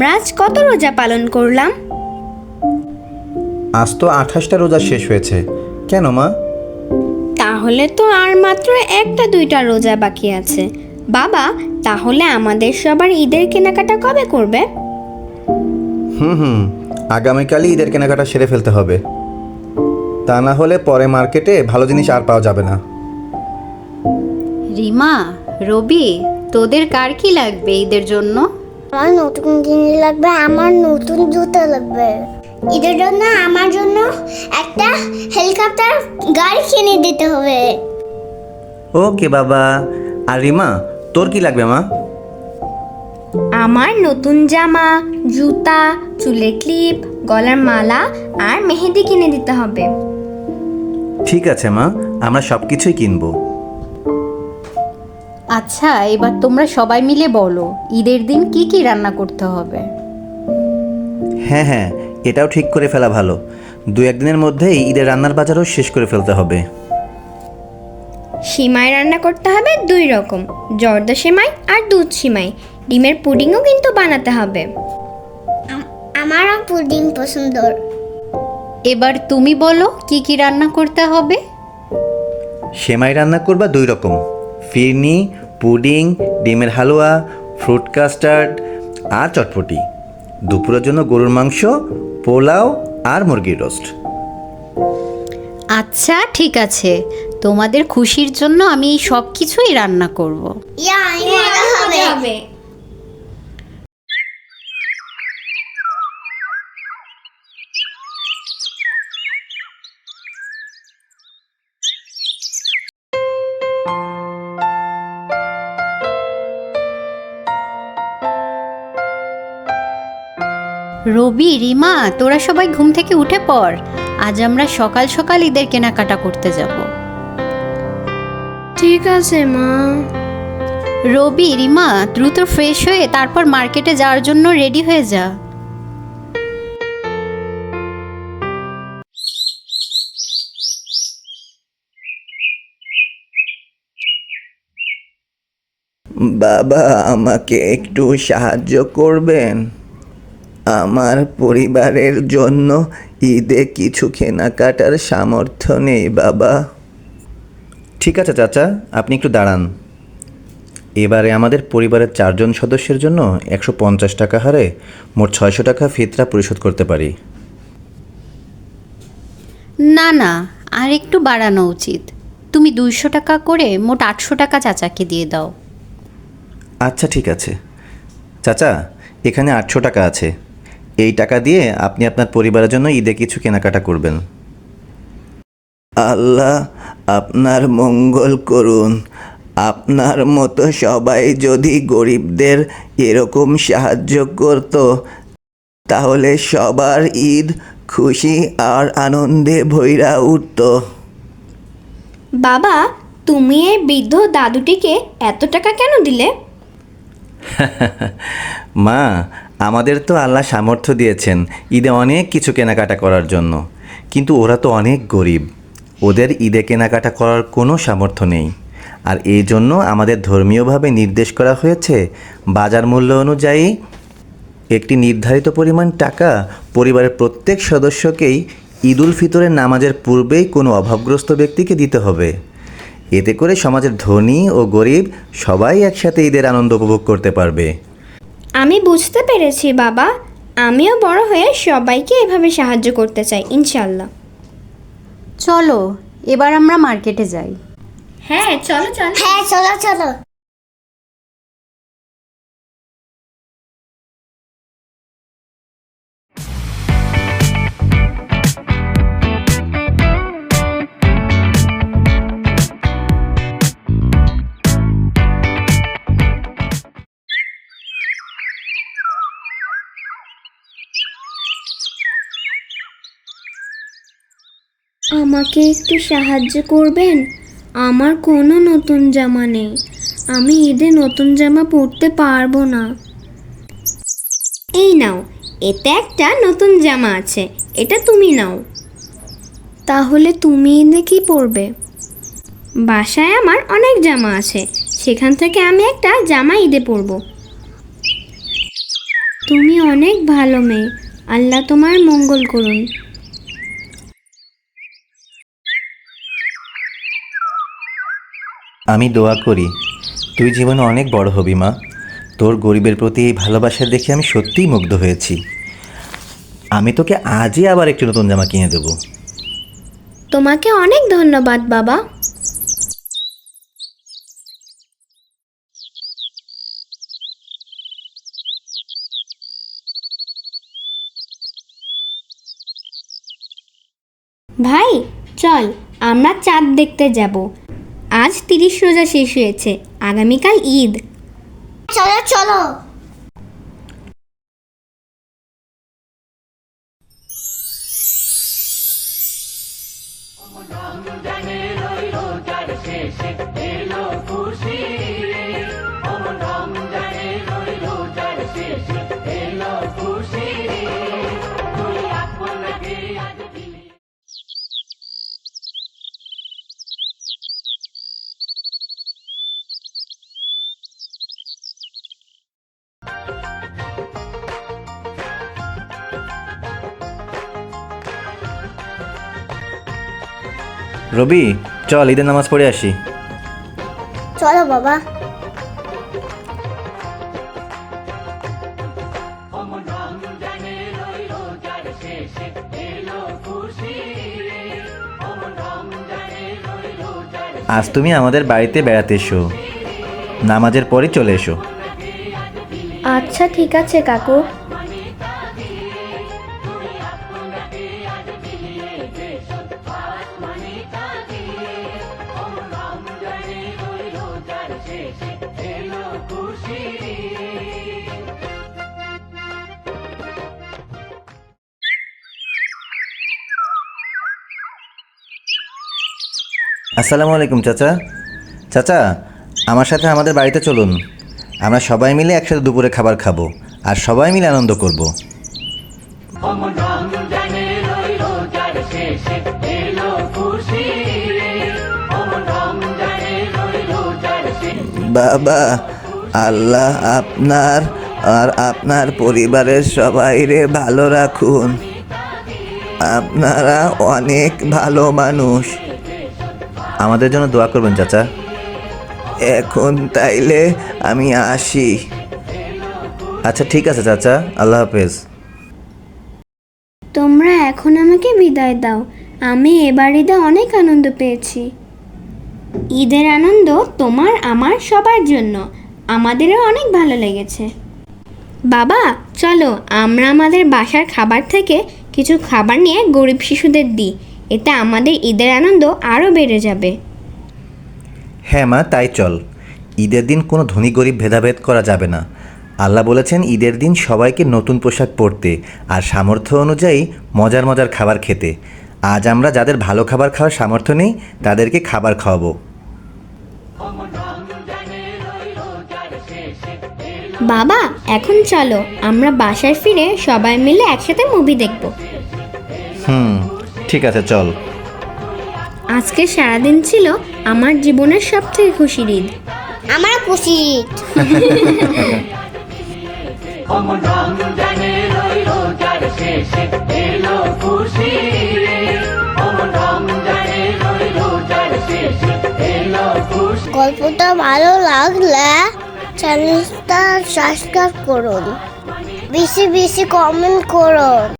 আমরা আজ কত রোজা পালন করলাম? আজ তো 28টা রোজা শেষ হয়েছে। কেন মা? তাহলে তো আর মাত্র একটা দুইটা রোজা বাকি আছে। বাবা, তাহলে আমাদের সবার ঈদের কেনাকাটা কবে করবে? আগামীকালই ঈদের কেনাকাটা সেরে ফেলতে হবে। তা না হলে পরে মার্কেটে ভালো জিনিস আর পাওয়া যাবে না। রিমা, রবি, তোদের কার কি লাগবে ঈদের জন্য? আমার নতুন জিনিস লাগবে, আমার নতুন জুতো লাগবে। ঈদের জন্য আমার জন্য একটা হেলিকপ্টার গাড়ি কিনে দিতে হবে। ওকে বাবা। আর রিমা, তোর কি লাগবে মা? আমার নতুন জামা, জুতা, চুলের ক্লিপ, গলার মালা আর মেহেদি কিনে দিতে হবে। ঠিক আছে মা, আমরা সব কিছুই কিনবো। আচ্ছা, এবার তোমরা সবাই মিলে বলো ঈদের দিন কি কি রান্না করতে হবে। হ্যাঁ, এটাও ঠিক করে ফেলা ভালো। 2-1 দিনের মধ্যেই ঈদের রান্নার বাজারও শেষ করে ফেলতে হবে। সিমাই রান্না করতে হবে 2 রকম, জর্দা সেমাই আর দুধ সিমাই। ডিমের পুডিংও কিন্তু বানাতে হবে। আমারও পুডিং পছন্দ। এবার তুমি বলো কি কি রান্না করতে হবে। সেমাই রান্না করবা 2 রকম, ফিরনি, পুডিং, ডিমের হালুয়া, ফ্রুট কাস্টার্ড আর চটপটি। দুপুরের জন্য গরুর মাংস, পোলাও আর মুরগির রোস্ট। আচ্ছা ঠিক আছে, তোমাদের খুশির জন্য আমি এই সব কিছুই রান্না করব। মজা হবে। রবি, রিমা, তোরা সবাই ঘুম থেকে উঠে পড়। আজ আমরা সকাল সকাল ঈদের কেনাকাটা করতে যাব। ঠিক আছে মা। রবি, রিমা, দ্রুত ফ্রেশ হয়ে তারপর মার্কেটে যাওয়ার জন্য রেডি হয়ে যা। বাবা, আমাকে একটু সাহায্য করবেন? আমার পরিবারের জন্য ঈদে কিছু কেনাকাটার সামর্থ্য নেই বাবা। ঠিক আছে চাচা, আপনি একটু দাঁড়ান। এবারে আমাদের পরিবারের 4 জন সদস্যের জন্য 150 টাকা হারে মোট 600 টাকা ফিতরা পরিশোধ করতে পারি। না না, আর একটু বাড়ানো উচিত। তুমি 200 টাকা করে মোট 800 টাকা চাচাকে দিয়ে দাও। আচ্ছা ঠিক আছে চাচা, এখানে 800 টাকা আছে। এই টাকা দিয়ে আপনি আপনার পরিবারের জন্য ঈদে কিছু কেনাকাটা করবেন। আল্লাহ আপনার মঙ্গল করুন। আপনার মতো সবাই যদি গরিবদের এরকম সাহায্য করত, তাহলে সবার ঈদ খুশি আর আনন্দে ভইরা উঠত। বাবা, তুমি এই বৃদ্ধ দাদুটিকে এত টাকা কেন দিলে? মা, আমাদের তো আল্লাহ সামর্থ্য দিয়েছেন ঈদে অনেক কিছু কেনাকাটা করার জন্য, কিন্তু ওরা তো অনেক গরিব। ওদের ঈদে কেনাকাটা করার কোনো সামর্থ্য নেই। আর এই জন্য আমাদের ধর্মীয়ভাবে নির্দেশ করা হয়েছে বাজার মূল্য অনুযায়ী একটি নির্ধারিত পরিমাণ টাকা পরিবারের প্রত্যেক সদস্যকেই ঈদুল ফিতরের নামাজের পূর্বেই কোনো অভাবগ্রস্ত ব্যক্তিকে দিতে হবে। এতে করে সমাজের ধনী ও গরিব সবাই একসাথে ঈদের আনন্দ উপভোগ করতে পারবে। আমি বুঝতে পেরেছি বাবা। আমিও বড় হয়ে সবাইকে এভাবে সাহায্য করতে চাই ইনশাল্লাহ। চলো এবার আমরা মার্কেটে যাই। হ্যাঁ চলো চলো। হ্যাঁ চলো চলো। আমাকে একটু সাহায্য করবেন? আমার কোনো নতুন জামা নেই। আমি ঈদে নতুন জামা পরতে পারবো না। এই নাও, এতে একটা নতুন জামা আছে, এটা তুমি নাও। তাহলে তুমি ঈদে কি পরবে? বাসায় আমার অনেক জামা আছে, সেখান থেকে আমি একটা জামা ঈদে পরবো। তুমি অনেক ভালো মেয়ে, আল্লাহ তোমার মঙ্গল করুন। আমি দোয়া করি তুই জীবনে অনেক বড় হবি মা। তোর গরিবের প্রতি এই ভালোবাসা দেখে আমি সত্যিই মুগ্ধ হয়েছি। আমি তোকে আজই আবার একটু নতুন জামা কিনে দেবো। তোমাকে অনেক ধন্যবাদ বাবা। ভাই চল আমরা চাঁদ দেখতে যাব। আজ 30 রোজা শেষ হয়েছে, আগামীকাল ঈদ। চলো চলো। রবি চল ঈদের নামাজ পড়ে আসি। চলো বাবা। আজ তুমি আমাদের বাড়িতে বেড়াতে এসো, নামাজের পরে চলে এসো। আচ্ছা ঠিক আছে কাকু। আসসালামু আলাইকুম চাচা। চাচা আমার সাথে আমাদের বাড়িতে চলুন, আমরা সবাই মিলে একসাথে দুপুরে খাবার খাবো আর সবাই মিলে আনন্দ করব। বাবা, আল্লাহ আপনার আর আপনার পরিবারের সবাইরে ভালো রাখুন। আপনারা অনেক ভালো মানুষ। আমাদের জন্য দোয়া করবেন চাচা। এখন তাইলে আমি আসি। আচ্ছা ঠিক আছে চাচা, আল্লাহ হাফেজ। তোমরা এখন আমাকে বিদায় দাও। আমি এবার ঈদে অনেক আনন্দ পেয়েছি। ঈদের আনন্দ তোমার আমার সবার জন্য, আমাদেরও অনেক ভালো লেগেছে। বাবা চলো আমরা আমাদের বাসার খাবার থেকে কিছু খাবার নিয়ে গরিব শিশুদের দিই, এতে আমাদের ঈদের আনন্দ আরও বেড়ে যাবে। হ্যাঁ মা, তাই চল। ঈদের দিন কোনো ধনী গরিব ভেদাভেদ করা যাবে না। আল্লাহ বলেছেন ঈদের দিন সবাইকে নতুন পোশাক পরতে আর সামর্থ্য অনুযায়ী মজার মজার খাবার খেতে। আজ আমরা যাদের ভালো খাবার খাওয়ার সামর্থ্য নেই তাদেরকে খাবার খাওয়াবো। বাবা এখন চলো আমরা বাসায় ফিরে সবাই মিলে একসাথে মুভি দেখব। ঠিক আছে চল। আজকে সারাদিন ছিল আমার জীবনের সবথেকে খুশির ঈদ। আমার খুশি। গল্পটা ভালো লাগলে চ্যানেলটা সাবস্ক্রাইব করুন, বেশি বেশি কমেন্ট করুন।